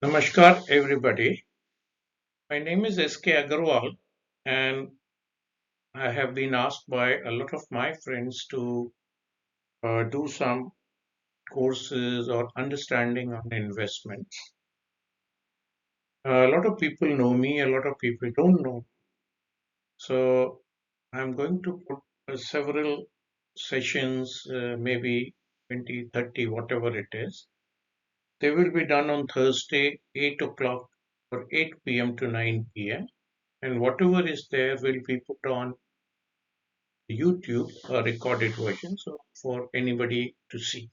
Namaskar, everybody. My name is S.K. Agarwal, and I have been asked by a lot of my friends to do some courses or understanding on investments. A lot of people know me, a lot of people don't know. So I'm going to put several sessions, maybe 20, 30, whatever it is. They will be done on Thursday, 8 o'clock or 8 p.m. to 9 p.m. And whatever is there will be put on YouTube, a recorded version, so for anybody to see.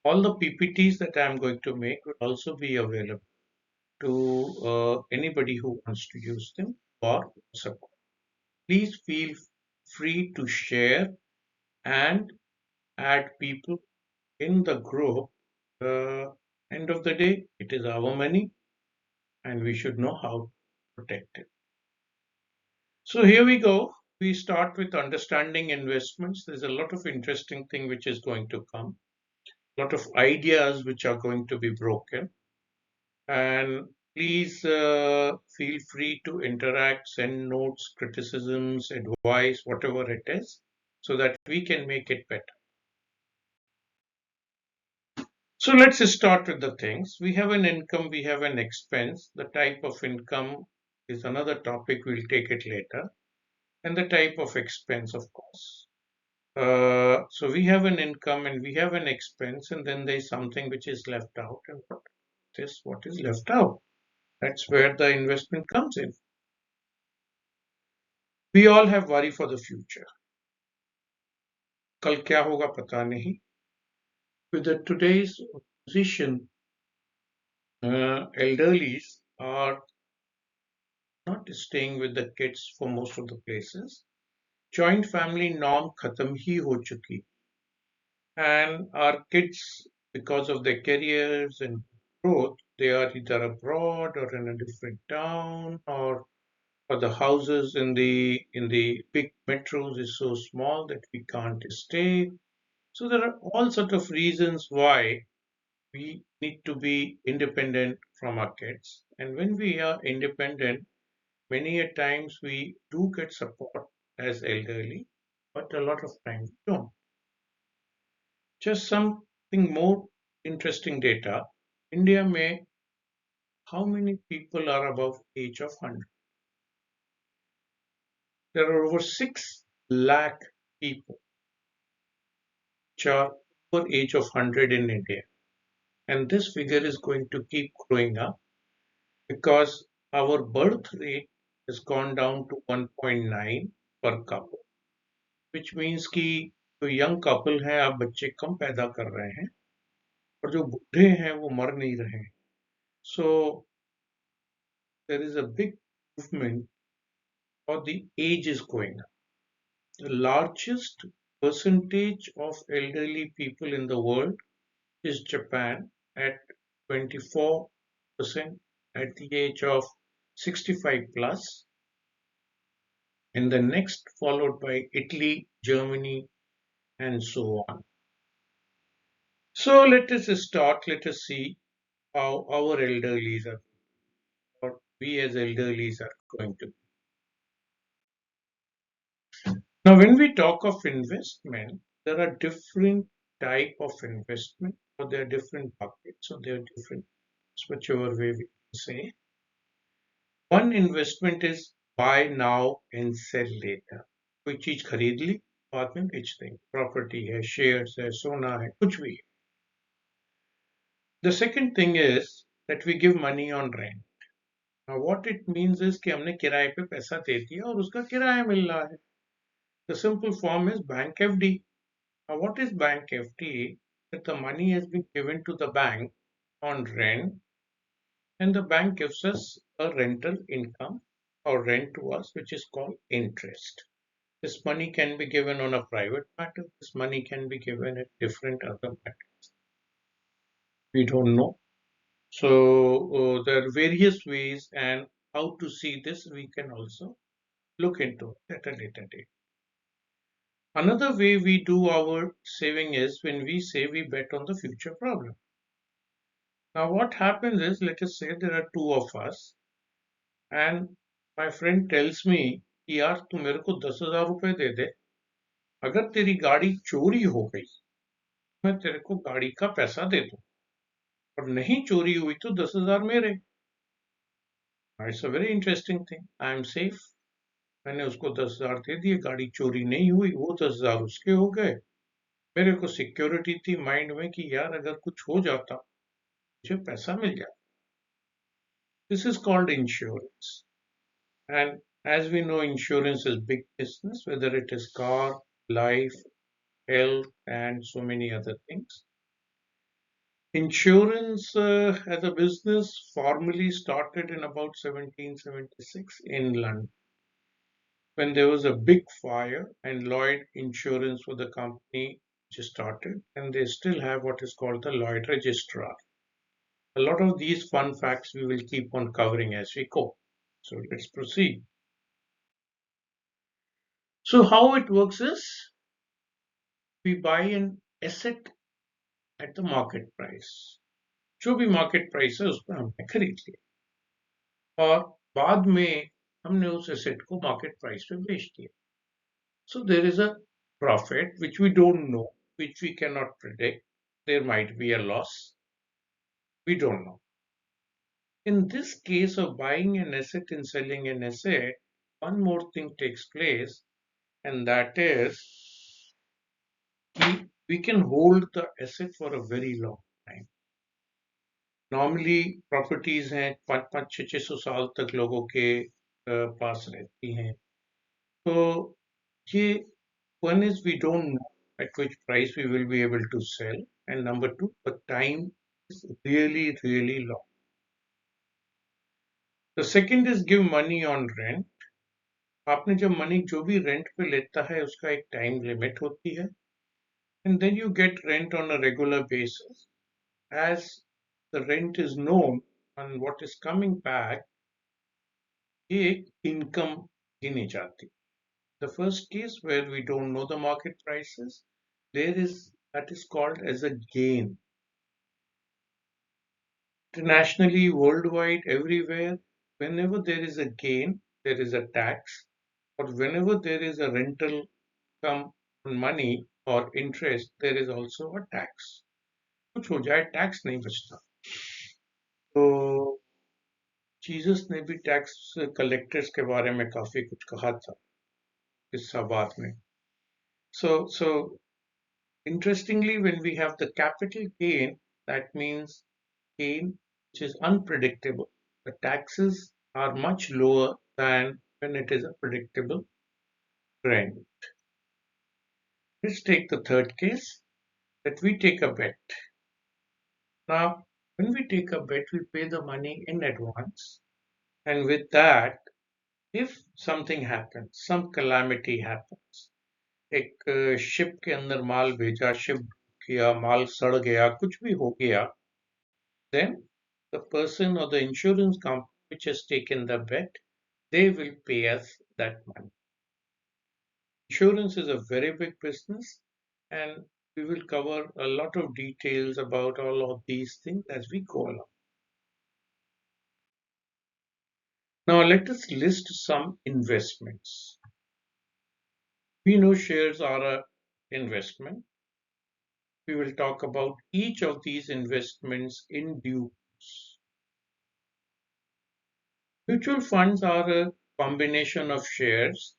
All the PPTs that I'm going to make will also be available to anybody who wants to use them or support. Please feel free to share and add people in the group. End of the day, it is our money and we should know how to protect it. So here we go. We start with understanding investments. There's a lot of interesting thing which is going to come. Lot of ideas which are going to be broken. And please feel free to interact, send notes, criticisms, advice, whatever it is, so that we can make it better. So let's start with the things. We have an income, we have an expense. The type of income is another topic, we'll take it later. And the type of expense, of course. So we have an income and we have an expense, and then there's something which is left out. And what is left out? That's where the investment comes in. We all have worry for the future. कल क्या होगा पता नहीं. With the today's position, elderlies are not staying with the kids for most of the places. Joint family norm खत्म ही हो चुकी, and our kids, because of their careers and growth, they are either abroad or in a different town, or the houses in the big metros is so small that we can't stay. So there are all sort of reasons why we need to be independent from our kids. And when we are independent, many a times we do get support as elderly, but a lot of times we don't. Just something more interesting data. India may, how many people are above age of 100? There are over 6 lakh people which are over age of 100 in India. And this figure is going to keep growing up because our birth rate has gone down to 1.9 per couple, which means कि जो young couple हैं आप बच्चे कम पैदा कर रहे हैं और जो बूढ़े हैं वो मर नहीं रहे हैं. So there is a big movement or the age is going up. The largest percentage of elderly people in the world is Japan at 24% at the age of 65 plus, and the next followed by Italy, Germany, and so on. So let us start, let us see how our elderlies are, or we as elderlies are going to. Now, when we talk of investment, there are different type of investment, or there are different buckets, or there are different, whichever way we say. One investment is buy now and sell later. कोई चीज खरीद ली बाद में बेच देंगे. Property है, shares है, सोना है, कुछ भी है. The second thing is that we give money on rent. Now what it means is कि हमने किराए पे पैसा दे दिया और उसका किराया मिल रहा है. The simple form is bank FD. Now what is bank FD? That the money has been given to the bank on rent, and the bank gives us a rental income or rent to us, which is called interest. This money can be given on a private matter. This money can be given at different other matters. We don't know. So there are various ways, and how to see this we can also look into at a later date. Another way we do our saving is when we say we bet on the future problem. Now what happens is, let us say there are two of us and my friend tells me कि यार तू मेरे को 10,000 रुपए दे दे, अगर तेरी गाड़ी चोरी हो गई मैं तेरे को गाड़ी का पैसा दे दूं, और नहीं चोरी हुई तो 10,000 मेरे। It's a very interesting thing, I am safe. मैंने उसको 10,000 दे दिए, गाड़ी चोरी नहीं हुई, वो 10,000 उसके हो गए। मेरे को सिक्योरिटी थी माइंड में कि यार अगर कुछ हो जाता मुझे पैसा मिल जाता। This is called insurance. And as we know, insurance is big business, whether it is car, life, health, and so many other things. Insurance as a business formally started in about 1776 in London when there was a big fire, and Lloyd Insurance was the company which started, and they still have what is called the Lloyd Registrar. A lot of these fun facts we will keep on covering as we go. So let's proceed. So how it works is we buy an asset at the market price, जो भी market price है उस पर हमने खरीद लिया और बाद में हमने उस एसेट को मार्केट प्राइस पे बेच दिया। So there is a profit which we don't know, which we cannot predict. There might be a loss, we don't know. In this case of buying an asset and selling an asset, one more thing takes place, and that is we can hold the asset for a very long time. Normally properties हैं 500-600 साल तक लोगों के पास रहती हैं। तो ये one is we don't know at which price we will be able to sell, and number two, the time is really long. The second is give money on rent. आपने जब मनी जो भी रेंट पे लेता है उसका एक time limit होती है, and then you get rent on a regular basis. As the rent is known and what is coming back, ये एक इनकम गिनी जाती। The first case where we don't know the market prices, that is called as a gain. Internationally, worldwide, everywhere, whenever there is a gain, there is a tax, or whenever there is a rental come on money or interest, there is also a tax. कुछ हो जाए tax नहीं बचता। तो Jesus ने भी tax collectors के बारे में काफी कुछ कहा था इस बात में। So interestingly, when we have the capital gain, that means gain which is unpredictable. The taxes are much lower than when it is a predictable trend. Let's take the third case, that we take a bet. Now, when we take a bet, we pay the money in advance. And with that, if something happens, some calamity happens, एक ship के अंदर माल भेजा, ship किया, माल सड़ गया, कुछ भी हो गया, then the person or the insurance company which has taken the bet, they will pay us that money. Insurance is a very big business, and we will cover a lot of details about all of these things as we go along. Now let us list some investments. We know shares are an investment. We will talk about each of these investments in due course. Mutual funds are a combination of shares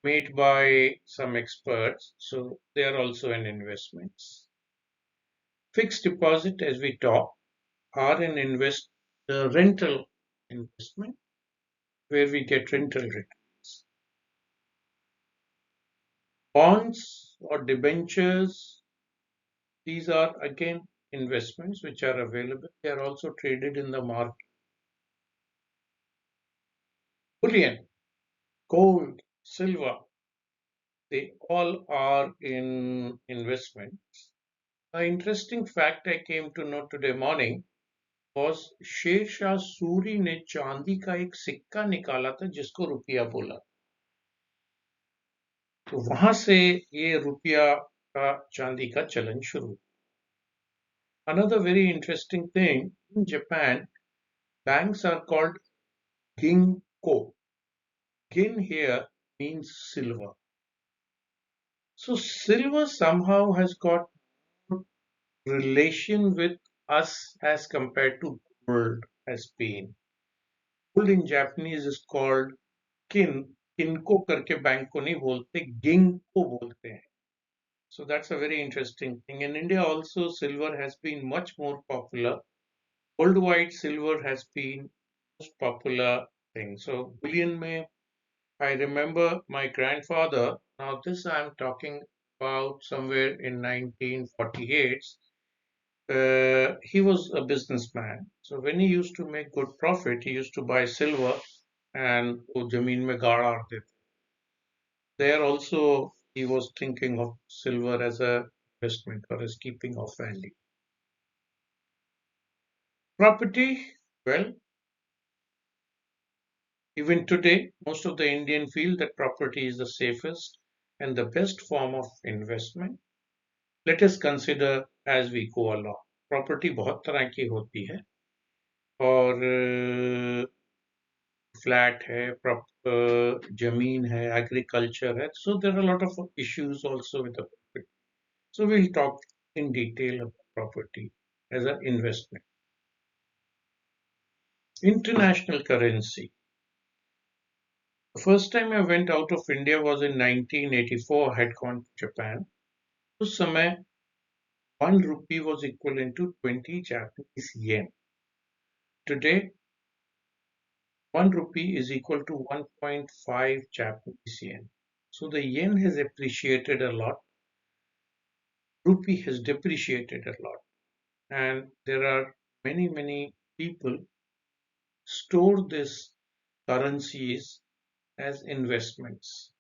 made by some experts, so they are also an investments. Fixed deposit, as we talk, are an rental investment where we get rental returns. Bonds or debentures, these are again investments which are available. They are also traded in the market. Bullion, gold, silver, they all are in investments. An interesting fact I came to know today morning was Sher Shah Suri ने चांदी का एक सिक्का निकाला था जिसको रुपया बोला, तो वहां से ये रुपया का चांदी का चलन शुरू। Another very interesting thing, In Japan, banks are called ginko. Gin here means silver. So silver somehow has got relation with us as compared to gold has been. Gold in Japanese is called kin. किनको करके bank को नहीं बोलते, गिंग को बोलते हैं. So that's a very interesting thing. In India also, silver has been much more popular. Worldwide, silver has been most popular thing. So bullion mein, I remember my grandfather. Now this I'm talking about somewhere in 1948. He was a businessman. So when he used to make good profit, he used to buy silver and वो जमीन में गाड़ आते थे. There also he was thinking of silver as a investment or as keeping of value. Property, well, even today, most of the Indian feel that property is the safest and the best form of investment. Let us consider as we go along. Property बहुत तरह की होती है और flat है, जमीन है, agriculture है. So there are a lot of issues also with the property. So we'll talk in detail about property as an investment. International currency. The first time I went out of India was in 1984. I had gone to Japan. उस समय 1 rupee was equivalent to 20 Japanese yen. Today, 1 rupee is equal to 1.5 Japanese yen. So the yen has appreciated a lot. Rupee has depreciated a lot. And there are many people store these currencies as investments.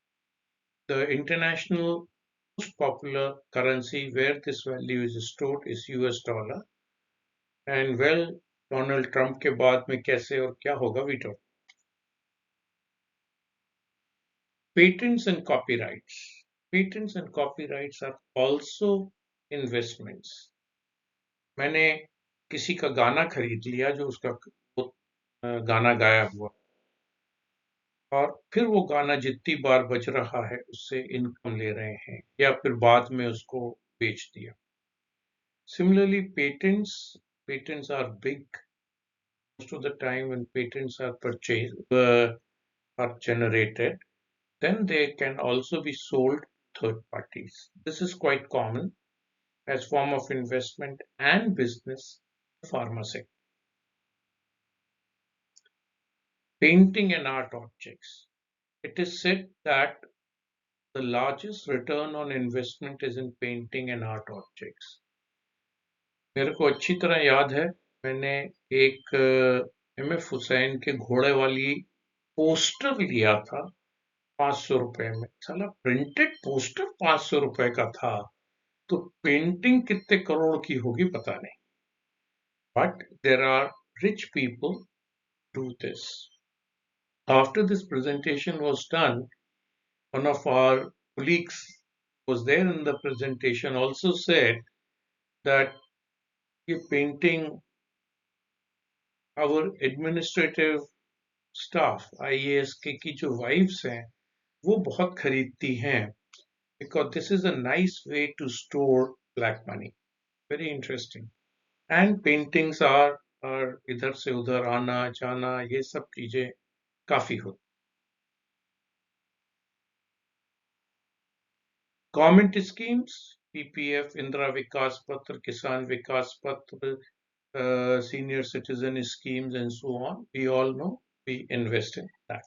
The international most popular currency where this value is stored is US dollar. And well, Donald Trump के बाद में कैसे और क्या होगा we don't. Patents and copyrights. Patents and copyrights are also investments. मैंने किसी का गाना खरीद लिया जो उसका गाना गाया हुआ और फिर वो गाना जितनी बार बज रहा है उससे इनकम ले रहे हैं या फिर बाद में उसको बेच दिया. Similarly, patents are big. Most of the time when patents are purchased, are generated, then they can also be sold to third parties. This is quite common as form of investment and business in the pharma sector. Painting and art objects. It is said that the largest return on investment is in painting and art objects. मेरे को अच्छी तरह याद है मैंने एक MF. Hussain के घोड़े वाली पोस्टर लिया था 500 रुपए में. साला प्रिंटेड पोस्टर 500 रुपए का था तो पेंटिंग कितने करोड़ की होगी पता नहीं. But there are rich people do this. After this presentation was done, one of our colleagues who was there in the presentation also said that ये painting our administrative staff IAS की जो wives हैं वो बहुत खरीदती हैं because this is a nice way to store black money. Very interesting. And paintings are इधर से उधर आना जाना ये सब चीजें काफी होती. Government schemes, PPF, Indra Vikas Patra, Kisan Vikas Patra, senior citizen schemes and so on. We all know we invest in that.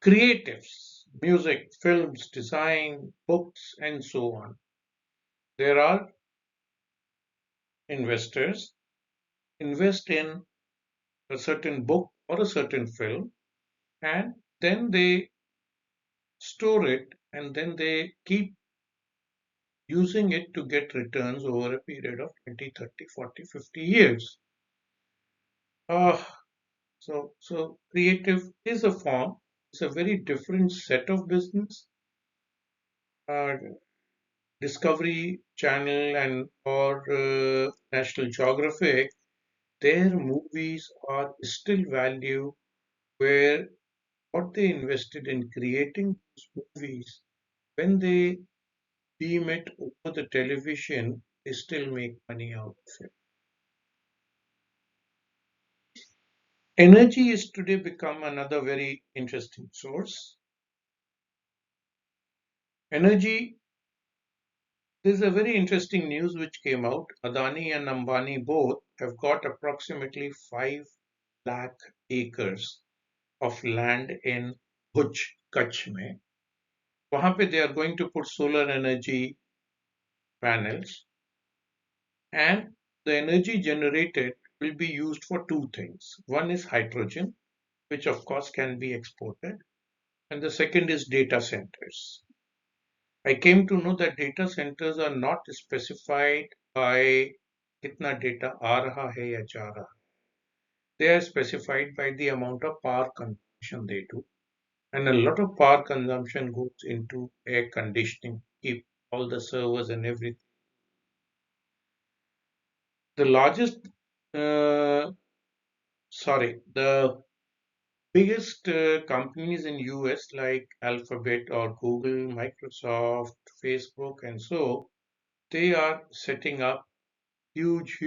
Creatives, music, films, design, books, and so on. There are investors invest in a certain book or a certain film and then they store it and then they keep using it to get returns over a period of 20, 30, 40, 50 years. So creative is a form. It's a very different set of business. Discovery Channel and or National Geographic, their movies are still value where what they invested in creating those movies, when they beam it over the television, they still make money out of it. Energy is today become another very interesting source. Energy, there's a very interesting news which came out. Adani and Ambani both have got approximately 5 lakh acres of land in Bhuj, Kutch में. वहाँ पे they are going to put solar energy panels, and the energy generated will be used for two things. One is hydrogen, which of course can be exported, and the second is data centers. I came to know that data centers are not specified by कितना data आ रहा है या जा रहा है. They are specified by the amount of power consumption they do. And a lot of power consumption goes into air conditioning, keep all the servers and everything. The largest, uh, the biggest companies in US like Alphabet or Google, Microsoft, Facebook, and so they are setting up huge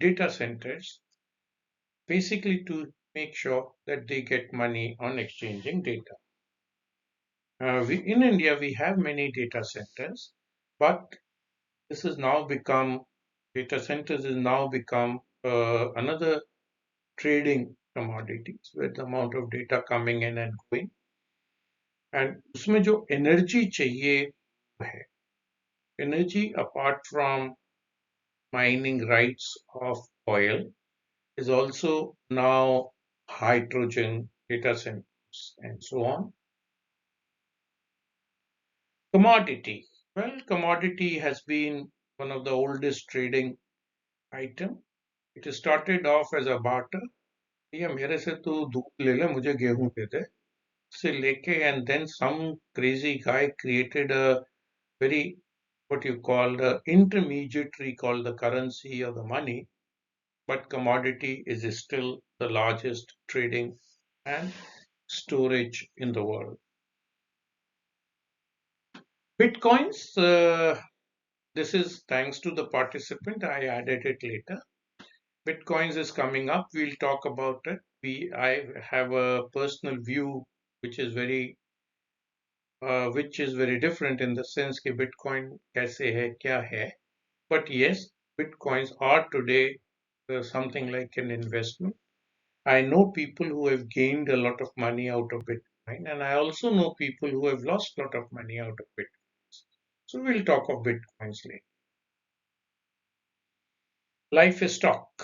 data centers basically to make sure that they get money on exchanging data. In India, we have many data centers, but this has now become, data centers has now become another trading commodities with the amount of data coming in and going. And उसमें जो energy चाहिए है, energy apart from mining rights of oil is also now hydrogen, data centers, and so on. Commodity. Well, commodity has been one of the oldest trading item. It started off as a barter. ये मेरे से तू दूध ले ले मुझे गेहूं दे दे से लेके and then some crazy guy created a very what you call the intermediary called the currency or the money, but commodity is still the largest trading and storage in the world. Bitcoins, this is thanks to the participant. I added it later. Bitcoins is coming up. We'll talk about it. I have a personal view which is very different in the sense that Bitcoin कैसे है, क्या है. But yes, Bitcoins are today something like an investment. I know people who have gained a lot of money out of Bitcoin, and I also know people who have lost a lot of money out of Bitcoin. So we'll talk of Bitcoins later. Life stock.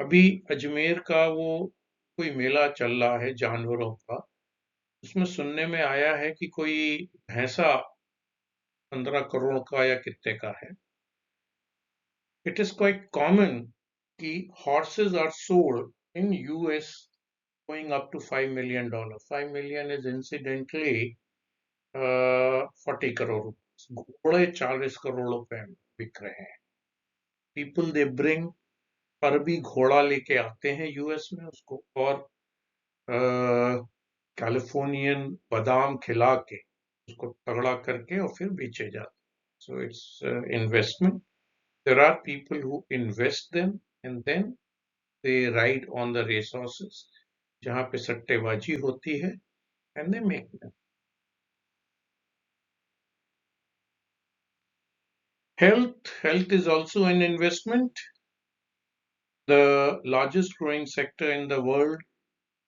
अभी अजमेर का वो कोई मेला चल रहा है जानवरों का. उसमें सुनने में आया है कि कोई भैंसा 15 करोड़ का या कितने का है. It is quite common कि horses are sold in US going up to $5 million. 5 million is incidentally 40 crore rupees. घोड़े 40 करोड़ रुपए में बिक रहे हैं. People they bring अरबी घोड़ा लेके आते हैं यूएस में उसको और कैलिफोर्नियन बादाम खिला के उसको तगड़ा करके और फिर बेचे जाते. So it's investment. There are people who invest them and then they ride on the racehorses जहाँ पे सट्टेबाजी होती है and they make them. Health is also an investment. The largest growing sector in the world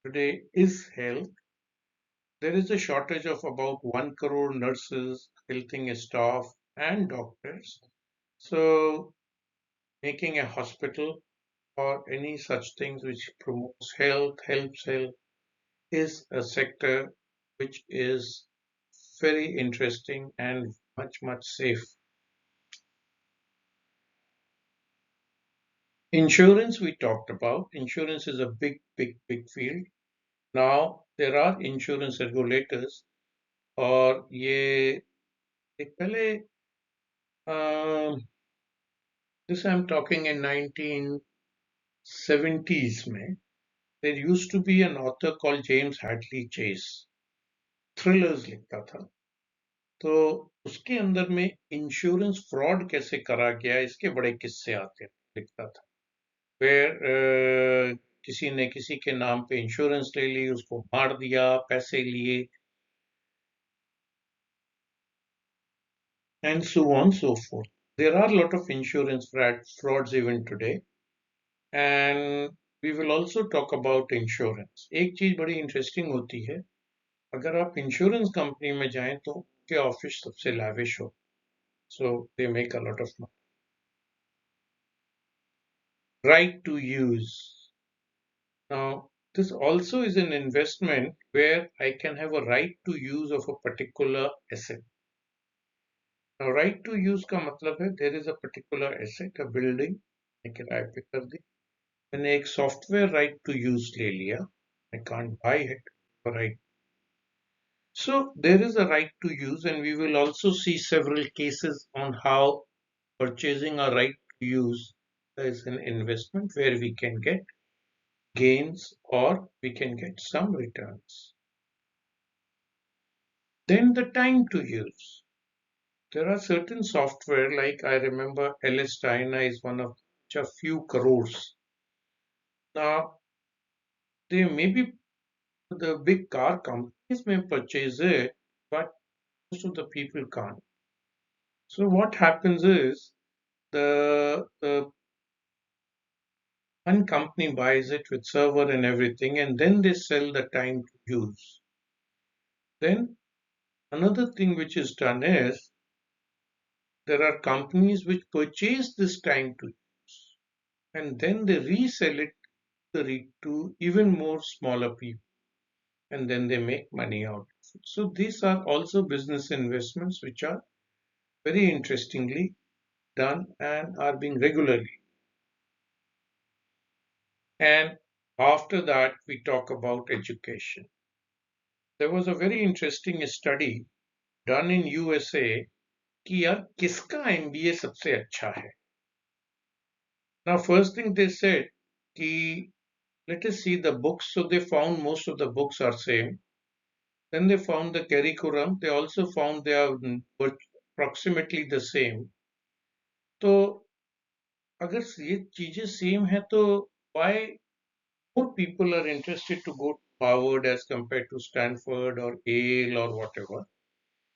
today is health. There is a shortage of about 1 crore nurses, healthing staff, and doctors. So, making a hospital or any such things which promotes health, helps health, is a sector which is very interesting and much safe. Insurance we talked about. Insurance is a big field. Now there are insurance regulators और ये एक पहले this I'm talking in 1970s में, there used to be an author called James Hadley Chase, thrillers लिखता था. तो उसके अंदर में इंश्योरेंस फ्रॉड कैसे करा गया इसके बड़े किस्से आते लिखता था. फिर किसी ने किसी के नाम पे इंश्योरेंस ले ली, उसको मार दिया, पैसे लिए, and so on so forth. There are a lot of insurance frauds even today, and we will also talk about insurance. एक चीज बड़ी इंटरेस्टिंग होती है, अगर आप इंश्योरेंस कंपनी में जाएं तो उनके ऑफिस सबसे लाविश हो, so they make a lot of money. Right to use. Now, this also is an investment where I can have a right to use of a particular asset. Now, right to use का मतलब है there is a particular asset, a building, मैं किराए पे कर दी, मैंने एक software right to use ले लिया, I can't buy it, right? So there is a right to use, and we will also see several cases on how purchasing a right to use is an investment where we can get gains or we can get some returns. Then the time to use. There are certain software, like I remember LS China is one of a few crores. Now, they may be the big car companies may purchase it, but most of the people can't. So what happens is the one company buys it with server and everything, and then they sell the time to use. Then another thing which is done is there are companies which purchase this time to use, and then they resell it to even more smaller people, and then they make money out of it. So these are also business investments which are very interestingly done and are being regularly. And after that, we talk about education. There was a very interesting study done in USA कि यार किसका MBA सबसे अच्छा है. Now, first thing they said कि let us see the books. So they found most of the books are same. Then they found the curriculum. They also found they are approximately the same. तो अगर ये चीजें same है तो why more people are interested to go to Harvard as compared to Stanford or Yale or whatever?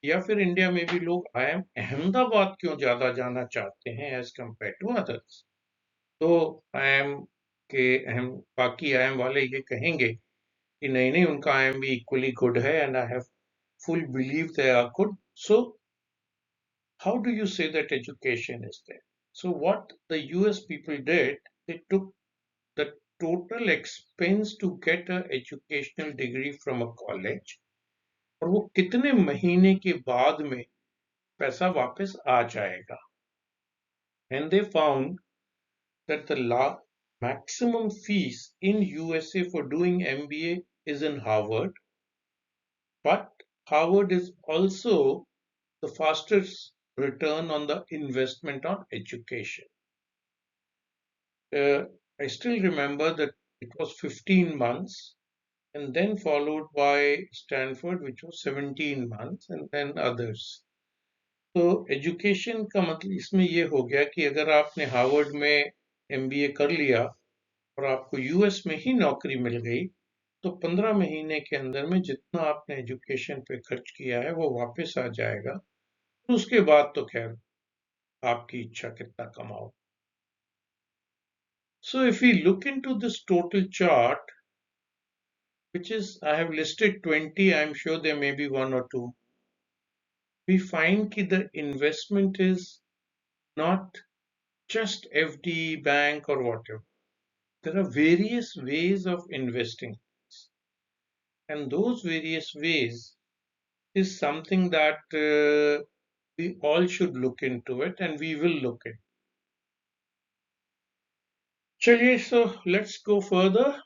या फिर India में भी लोग IIM अहमदाबाद क्यों ज्यादा जाना चाहते हैं as compared to others? तो IIM के अहम बाकी IIM वाले ये कहेंगे कि नहीं नहीं उनका IIM भी equally good है and I have full belief they are good. So how do you say that education is there? So what the US people did, they took the total expense to get an educational degree from a college और वो कितने महीने के बाद में पैसा वापस आ जाएगा. And they found that the maximum fees in USA for doing MBA is in Harvard, but Harvard is also the fastest return on the investment on education. I still remember that it was 15 months and then followed by Stanford, which was 17 months, and then others. तो education का मतलब इसमें ये हो गया कि अगर आपने हार्वर्ड में MBA कर लिया और आपको यूएस में ही नौकरी मिल गई तो 15 महीने के अंदर में जितना आपने एजुकेशन पे खर्च किया है वो वापस आ जाएगा. तो उसके बाद तो खैर आपकी इच्छा कितना कमाओ. So if we look into this total chart, which is I have listed 20, I'm sure there may be one or two, we find that the investment is not just FD, bank or whatever. There are various ways of investing, and those various ways is something that we all should look into it, and we will look at. Chaliye, so let's go further.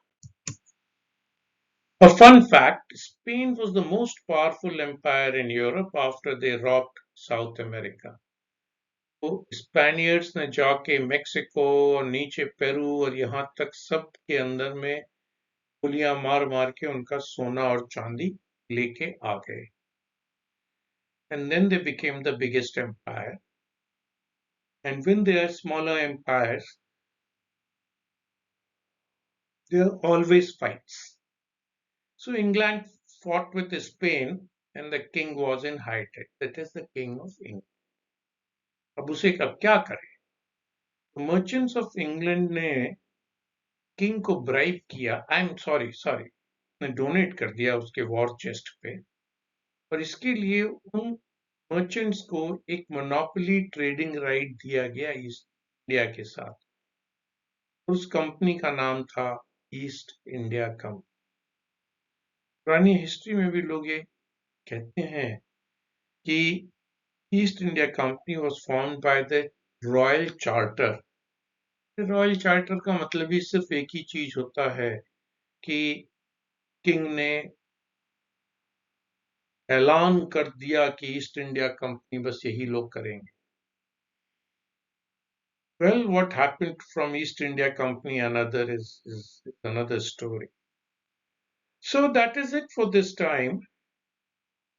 A fun fact: Spain was the most powerful empire in Europe after they robbed south America. तो स्पेनियर्स ने जाके Mexico और नीचे Peru और यहाँ तक सब के अंदर में गोलियां मार मार के उनका सोना और चांदी लेके आ गए। And then they became the biggest empire. And when there are smaller empires, there are always fights. So England fought with Spain, and the king was in hiding. That is the king of England. अब उसे अब क्या करें? Merchants of England ने king को bribe किया, I am sorry ने donate कर दिया उसके वॉर चेस्ट पे, और इसके लिए उन मर्चेंट्स को एक मोनोपोली ट्रेडिंग राइट दिया गया ईस्ट इंडिया के साथ। उस कंपनी का नाम था ईस्ट इंडिया कंपनी। पुरानी हिस्ट्री में भी लोग ये कहते हैं कि east India company was formed by the royal charter. Royal charter का मतलब ही सिर्फ एक ही चीज होता है कि किंग ने ऐलान कर दिया कि ईस्ट इंडिया कंपनी बस यही लोग करेंगे। Well, what happened from East India Company another is another story. So that is it for this time.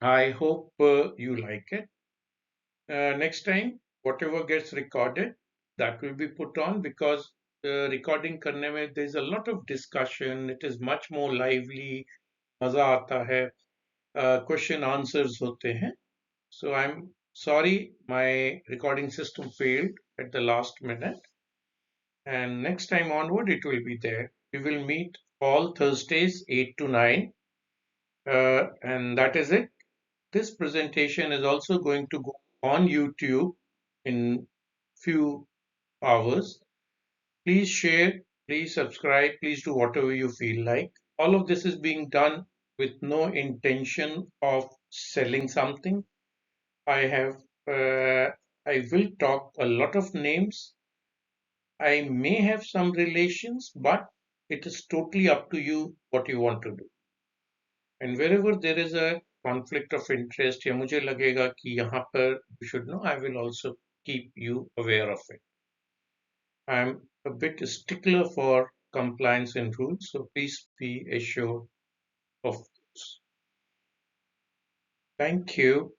I hope you like it. Next time, whatever gets recorded, that will be put on, because recording करने में there is a lot of discussion. It is much more lively. मजा आता है. Question answers होते हैं. So I'm sorry my recording system failed at the last minute. And next time onward, it will be there. We will meet all Thursdays, 8 to 9. And that is it. This presentation is also going to go on YouTube in few hours. Please share, please subscribe, please do whatever you feel like. All of this is being done with no intention of selling something. I will talk a lot of names. I may have some relations, but it is totally up to you what you want to do. And wherever there is a conflict of interest या मुझे लगेगा कि यहाँ पर you should know, I will also keep you aware of it. I am a bit stickler for compliance and rules, so please be assured of this. Thank you.